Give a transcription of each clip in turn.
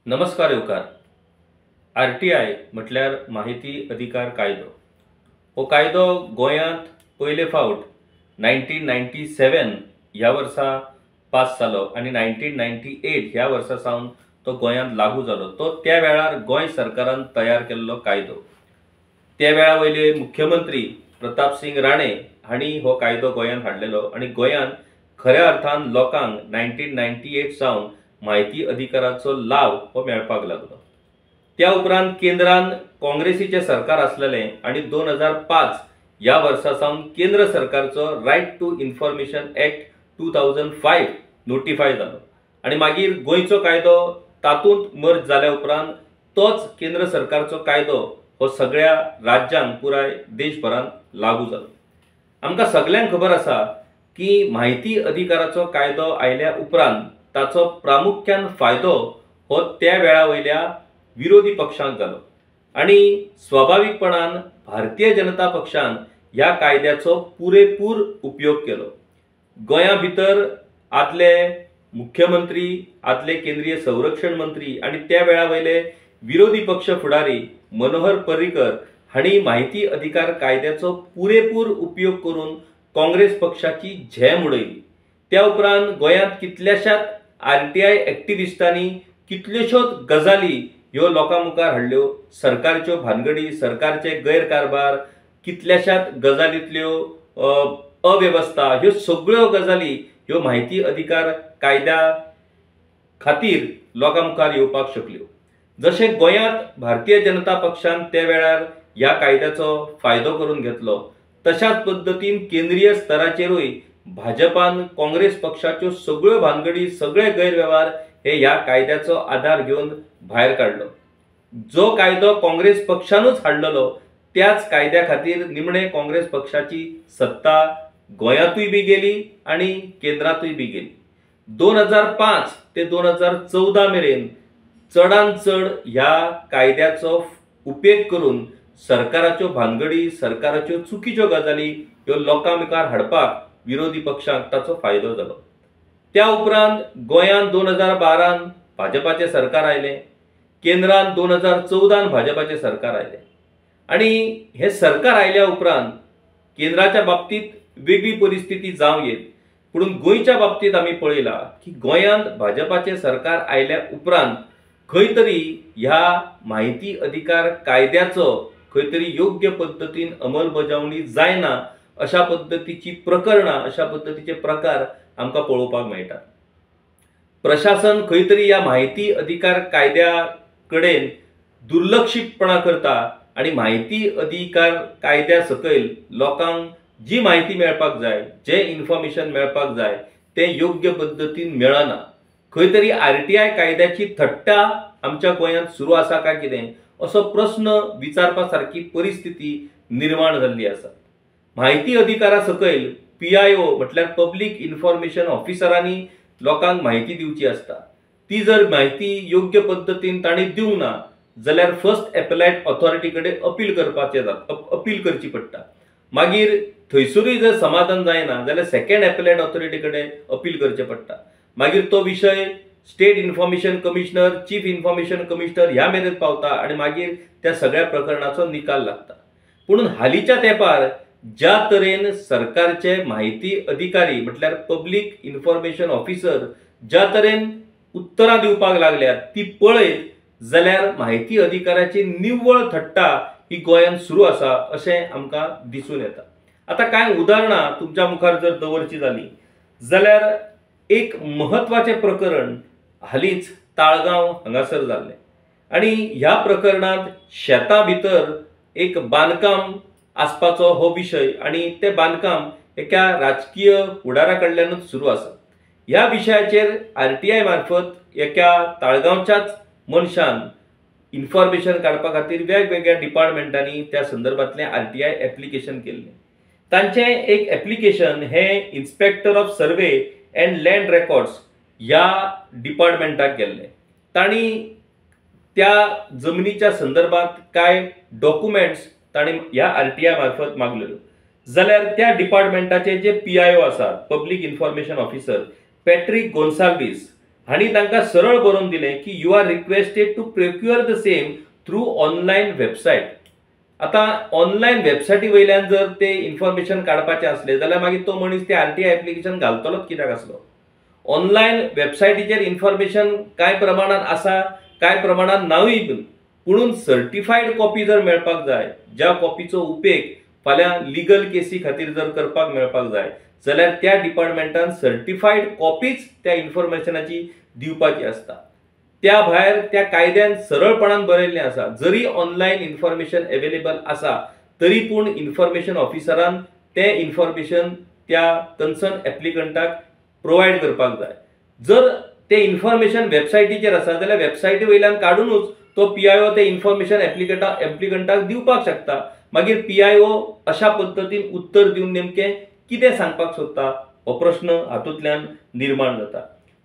नमस्कार येवकार. आरटीआय म्हटल्यार माहिती अधिकार कायदो. हो कायदो गोंयांत पयले फावट 1997 ह्या वर्सा पास जालो आनी 1998 ह्या वर्सा सावन तो गोंयांत लागू जालो. तो त्या वेळार गोंय सरकारान तयार केल्लो कायदो. त्या वेळा वयले मुख्यमंत्री प्रताप सिंग राणे हांणी हो कायदो गोंयांत हाडलेलो आनी गोंयांत खऱ्या अर्थान लोकांक 1998 सावन माहिती अधिकाराचो लाव हो मेळपाक लागलो. त्या उपरांत केंद्रान काँग्रेसीचे सरकार आसलेले आनी 2005 ह्या वर्सा सावन केंद्र सरकारचो right to information act 2005 notify जालो आनी मागीर गोंयचो कायदो तातूंत मर्ज जाल्या उपरांत तोच केंद्र सरकारचो कायदो हो सगळ्या राज्यांक पुराय देशभरांत लागू जालो. आमकां सगळ्यांक खबर आसा की माहिती अधिकाराचो कायदो आयल्या उपरांत ताचो प्रामुख्यान फायदो हो त्या वेळा वयल्या विरोधी पक्षांक जालो आनी स्वाभाविकपणान भारतीय जनता पक्षान ह्या कायद्याचो पुरेपूर उपयोग केलो. गोंया भितर आदले मुख्यमंत्री, आदले केंद्रीय संरक्षण मंत्री आनी त्या वेळा वयले विरोधी पक्ष फुडारी मनोहर पर्रीकर हांणी माहिती अधिकार कायद्याचो पुरेपूर उपयोग करून काँग्रेस पक्षाची झेम उडयली. त्या उपरांत गोंयांत कितल्याशाच आरटीआय एक्टिविस्टांनी कितल्योश्योच गजाली ह्यो लोकां मुखार हाडल्यो. सरकारच्यो भानगडी, सरकारचे गैरकारभार, कितल्याशाच गजालींतल्यो अव्यवस्था, ह्यो सगळ्यो गजाली ह्यो माहिती अधिकार कायद्या खातीर लोकां मुखार येवपाक शकल्यो. जशें गोंयांत भारतीय जनता पक्षान त्या वेळार ह्या कायद्याचो फायदो करून घेतलो, तशाच पद्दतीन केंद्रीय स्तराचेरूय भाजपान काँग्रेस पक्षाच्यो सगळ्यो भानगडी, सगळे गैरव्यवहार हे ह्या कायद्याचो आधार घेवन भायर काडलो. जो कायदो काँग्रेस पक्षानूच हाडलेलो त्याच कायद्या खातीर निमणे काँग्रेस पक्षाची सत्ता गोंयांतूय बी गेली आनी केंद्रांतूय बी गेली. 2005 ते 2014 मेरेन चडांत चड ह्या कायद्याचो उपेग करून सरकाराच्यो भानगडी, सरकाराच्यो चुकीच्यो गजाली ह्यो लोकां मुखार हाडपाक विरोधी पक्षांक ताचो फायदो जालो. त्या उपरांत गोंयांत 2012 भाजपाचे सरकार आयले, केंद्रांत 2014 भाजपाचे सरकार आयले आनी हे सरकार आयल्या उपरांत केंद्राच्या बाबतीत वेगळी परिस्थिती जावं येत, पूण गोंयच्या बाबतीत आमी पळयला की गोंयांत भाजपाचे सरकार आयल्या उपरांत खंय तरी ह्या माहिती अधिकार कायद्याचो खंय तरी योग्य पद्दतीन अंमलबजावणी जायना अशा पद्दतीची प्रकरणां, अशा पद्दतीचे प्रकार आमकां पळोवपाक मेळटा. प्रशासन खंय तरी ह्या माहिती अधिकार कायद्या कडेन दुर्लक्षीतपणा करता आनी माहिती अधिकार कायद्या सकयल लोकांक जी माहिती मेळपाक जाय, जे इन्फॉर्मेशन मेळपाक जाय ते योग्य पद्दतीन मेळना. खंय तरी आरटीआय कायद्याची थट्टा आमच्या गोंयांत सुरू आसा काय कितें असो प्रश्न विचारपा सारकी परिस्थिती निर्माण जाल्ली आसा. माहिती अधिकारा सकयल PIO म्हटल्यार पब्लीक इन्फॉर्मेशन ऑफिसरांनी लोकांक माहिती दिवची आसता. ती जर माहिती योग्य पद्दतीन तांणी दिवंक ना जाल्यार फर्स्ट एपेलायट ऑथॉरिटी कडेन अपील करची पडटा. मागीर थंयसरूय जर समाधान जायना जाल्यार सेकंड एपेलायट ऑथॉरिटी कडेन अपील करचें पडटा. मागीर तो विशय state information commissioner, chief information commissioner ह्या मेरेन पावता आनी मागीर त्या सगळ्या प्रकरणाचो निकाल लागता. पूण हालींच्या तेंपार ज्या तरेन सरकारचे माहिती अधिकारी म्हटल्यार पब्लीक इन्फॉर्मेशन ऑफिसर ज्या तरेन उत्तरां दिवपाक लागल्यात ती पळयत जाल्यार माहिती अधिकाराची निव्वळ थट्टा ही गोंयांत सुरू आसा अशें आमकां दिसून येता. आता कांय उदाहरणां तुमच्या मुखार जर दवरची जाली जाल्यार एक महत्वाचें प्रकरण हालींच ताळगांव हांगासर जाल्लें आनी ह्या प्रकरणांत शेतां भितर एक बांदकाम आसपाचो हो विशय आनी ते बांदकाम एका राजकीय फुडारा कडल्यानूच सुरू आसा. ह्या विशयाचेर आरटीआय मार्फत एका ताळगांवच्याच मनशान इन्फॉर्मेशन काडपा खातीर वेगवेगळ्या डिपार्टमेंटांनी त्या संदर्भातलें आरटीआय एप्लिकेशन केल्लें. तांचें एक एप्लिकेशन हे inspector of survey and land records ह्या डिपार्टमेंटाक गेल्लें. तांणी त्या जमनीच्या संदर्भात काय डॉक्युमेंट्स तांणी ह्या आरटीआय मार्फत मागलेल्यो जाल्यार त्या डिपार्टमेंटाचे जे PIO आसात, public information officer, Patrick Gonsalves आणि तांकां सरळ बरोवन दिलें की you are requested to procure the same through online website. आता ऑनलायन वेबसायटी वयल्यान जर ते इन्फॉर्मेशन काडपाचें असलें जाल्यार मागीर तो मनीस ते आरटीआय एप्लिकेशन घालतलोच कित्याक आसलो. ऑनलायन वेबसायटीचेर इन्फॉर्मेशन कांय प्रमाणात आसा, कांय प्रमाणात नावूय पुणून सर्टिफायड कॉपी जर मेळपाक जाय, ज्या कॉपीचो उपेग फाल्यां लिगल केसी खातीर जर करपाक मेळपाक जाय जाल्यार त्या डिपार्टमेंटान सर्टिफायड कॉपीच त्या इन्फॉर्मेशनाची दिवपाची आसता. त्या भायर त्या कायद्यान सरळपणान बरयल्लें आसा, जरी ऑनलायन इन्फॉर्मेशन अवेलेबल आसा तरी पूण इन्फॉर्मेशन ऑफिसरान तें इन्फॉर्मेशन त्या कन्सर्न एप्लिकंटाक प्रोवायड करपाक जाय. जर ते इन्फॉर्मेशन वेबसायटीचेर आसा जाल्यार वेबसायटी वयल्यान काडूनच तो पीआयओ ते इन्फॉर्मेशन एप्लिकंटाक दिवपाक शकता. मागीर पीआयओ अशा पद्दतीन उत्तर दिवन नेमकें कितें सांगपाक सोदता हो प्रश्न हातूंतल्यान निर्माण जाता.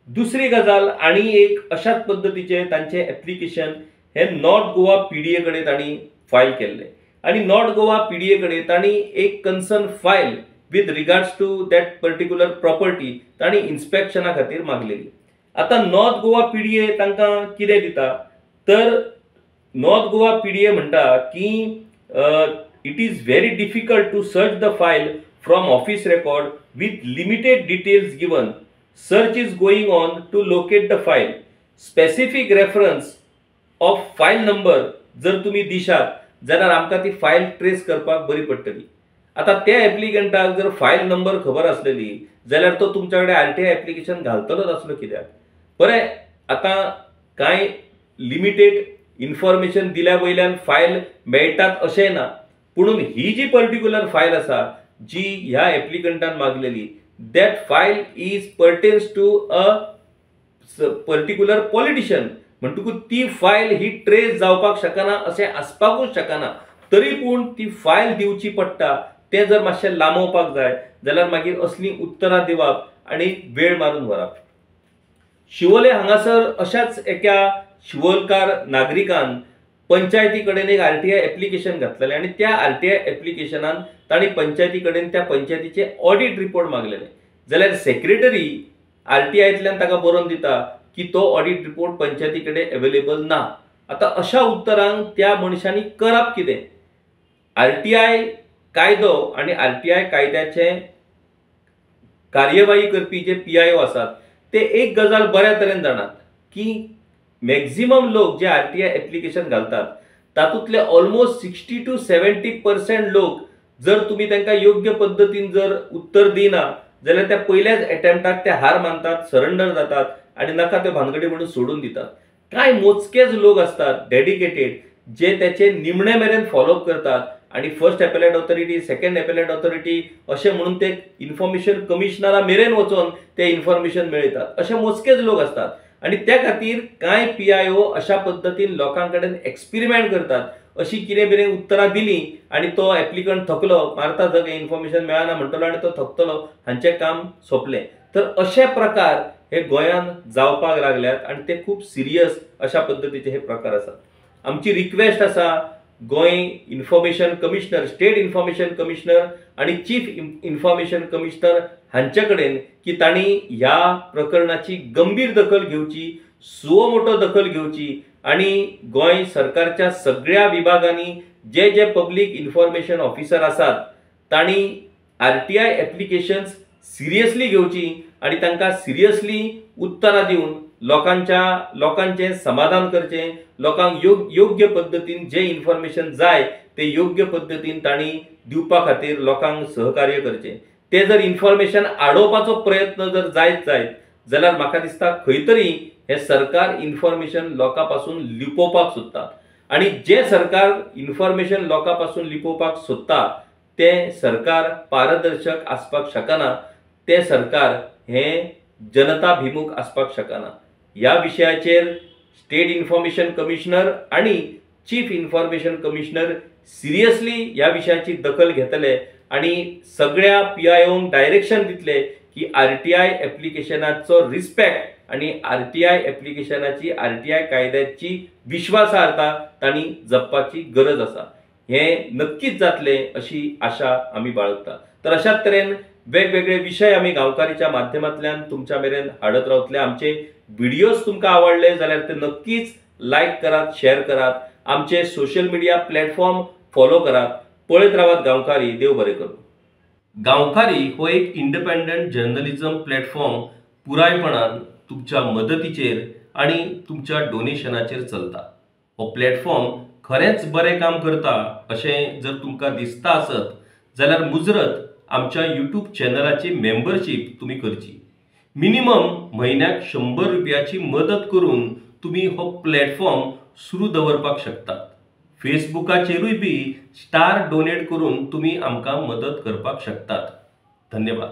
दुसरी गजाल आनी एक अशाच पद्दतीचें तांचें एप्लिकेशन हे नॉर्थ गोवा पीडीए कडेन तांणी फायल केल्लें आनी नॉर्थ गोवा पीडीए कडेन तांणी एक concern file with regards to that particular property तांणी इन्स्पेक्शना खातीर मागलेली. आता नॉर्थ गोवा पीडीए तांकां कितें दिता तर नॉर्थ गोवा पीडीए म्हणटा की it is very difficult to search the file from office record with limited details given. Search is going on to locate the file. Specific reference of file number जर तुम्ही दिशात जाल्यार आमकां ती फायल ट्रेस करपाक बरी पडटली. आता त्या एप्लिकंटाक जर फायल नंबर खबर असलेली जाल्यार तो तुमच्या कडेन आरटीआय एप्लिकेशन घालतलोच आसलो कित्याक. बरें, आता कांय लिमिटेड इन्फॉर्मेशन दिल्या वयल्यान फायल मेळटात अशें ना, पुणून ही जी पर्टिक्युलर फायल आसा जी ह्या एप्लिकंटान मागलेली that file is pertains to a particular politician. म्हणटकूच ती फायल ही ट्रेस जावपाक शकना अशें आसपाकूच शकना, तरी पूण ती फायल दिवची पडटा. तें जर मातशें लांबोवपाक जाय जाल्यार मागीर असली उत्तरां दिवप आनी वेळ मारून व्हरप. शिवोले हांगासर अशाच एका शिवोलकार नागरिकान पंचायती कडेन एक आरटीआय एप्लिकेशन घातलेलें आनी त्या आरटीआय एप्लिकेशनान तांणी पंचायती कडेन त्या पंचायतीचे ऑडिट रिपोर्ट मागलेले जाल्यार सेक्रेटरी आरटीआयतल्यान ताका बरोवन दिता की तो ऑडिट रिपोर्ट पंचायती कडेन अवेलेबल ना. आता अशा उत्तरांक त्या मनशांनी करप कितें? आरटीआय कायदो आनी आरटीआय कायद्याचे कार्यवाही करपी जे पीआयओ आसात ते एक गजाल बऱ्या तरेन जाणात की मॅक्झिमम लोक जे आरटीआय एप्लिकेशन घालतात तातूंतले ऑलमोस्ट 60 to 70% लोक जर तुम्ही तांकां योग्य पद्दतीन जर उत्तर दिना जाल्यार त्या पयल्याच अटेम्प्टाक ते हार मानतात, सरेंडर जातात आनी नाका त्यो भानगडी म्हणून सोडून दितात. कांय मोजकेच लोक असतात डेडिकेटेड जे त्याचे निमणे मेरेन फॉलोअप करतात आनी first appellate authority, second appellate authority अशें म्हणून ते इन्फॉर्मेशन कमिशनरा मेरेन वचून ते इन्फॉर्मेशन मेळयतात. अशे मोजकेच लोक असतात आनी त्या खातीर कांय पीआयओ अशा पद्दतीन लोकां कडेन एक्सपेरिमेंट करतात. अशी कितें कितें उत्तरां दिली आनी तो एप्लिकंट थकलो, मारता जग इन्फॉर्मेशन मेळना म्हणटलो आनी तो थकतलो, हांचें काम सोंपलें. तर अशे प्रकार हे गोंयान जावपाक लागल्यात आनी ते खूब सिरियस अशा पद्दतीचे हे प्रकार आसात. आमची रिक्वेस्ट आसा Goa information commissioner, state information commissioner आनी चीफ इन्फॉर्मेशन कमिशनर हांचे कडेन की तांणी ह्या प्रकरणाची गंभीर दखल घेवची, सुओ मोठो दखल घेवची आनी गोंय सरकारच्या सगळ्या विभागांनी जे जे पब्लीक इन्फॉर्मेशन ऑफिसर आसात तांणी आरटीआय एप्लिकेशन्स सिरियसली घेवची आनी तांकां सिरियसली उत्तरां दिवन लोकांचें समाधान करचें. लोकांक योग्य पद्दतीन जे इन्फॉर्मेशन जाय ते योग्य पद्दतीन तांणी दिवपा खातीर लोकांक सहकार्य करचें. ते जर इन्फॉर्मेशन आडोवपाचो प्रयत्न जर जायत जाल्यार म्हाका दिसता खंय तरी हे सरकार इन्फॉर्मेशन लोकां पासून लिपोवपाक सोदता आनी जे सरकार इन्फॉर्मेशन लोकां पासून लिपोवपाक सोदता ते सरकार पारदर्शक आसपाक शकना, ते सरकार हें जनताभिमुख आसपाक शकना. ह्या विशयाचेर स्टेट इन्फॉर्मेशन कमिशनर आनी चीफ इन्फॉर्मेशन कमिशनर सिरियसली ह्या विशयाची दखल घेतले आनी सगळ्या पीआयओंक डायरेक्शन दितले की आरटीआय एप्लिकेशनाचो रिस्पेक्ट आनी आरटीआय एप्लिकेशनाची आरटीआय कायद्याची विश्वासार्हता तांणी जपपाची गरज आसा. हें नक्कीच जातले अशी आशा आमी बाळगता. तर अशाच तरेन वेगवेगळे विषय आमी गांवकारीच्या माध्यमांतल्यान तुमच्या मेरेन हाडत रावतले. आमचे व्हिडिओज तुमकां आवडले जाल्यार ते नक्कीच लाईक करात, शेअर करात, आमचे सोशल मीडिया प्लॅटफॉर्म फॉलो करात. पळयत रावात गांवकारी. देव बरें करूं. गांवकारी हो एक इंडिपेंडंट जर्नलिझम प्लॅटफॉर्म पुरायपणान तुमच्या मदतीचेर आणि तुमच्या डोनेशनाचेर चलता. हो प्लॅटफॉर्म खरेंच बरें काम करता अशें जर तुमकां दिसता आसत जाल्यार मुजरत आमच्या यूट्यूब चॅनलाची मेंबरशीप तुम्ही करची. मिनिमम म्हयन्याक 100 रुपयाची मदत करून तुम्ही हो प्लॅटफॉर्म सुरू दवरपाक शकतात. फेसबुकाचेरूय बी स्टार डोनेट करून तुम्ही आमकां मदत करपाक शकतात. धन्यवाद.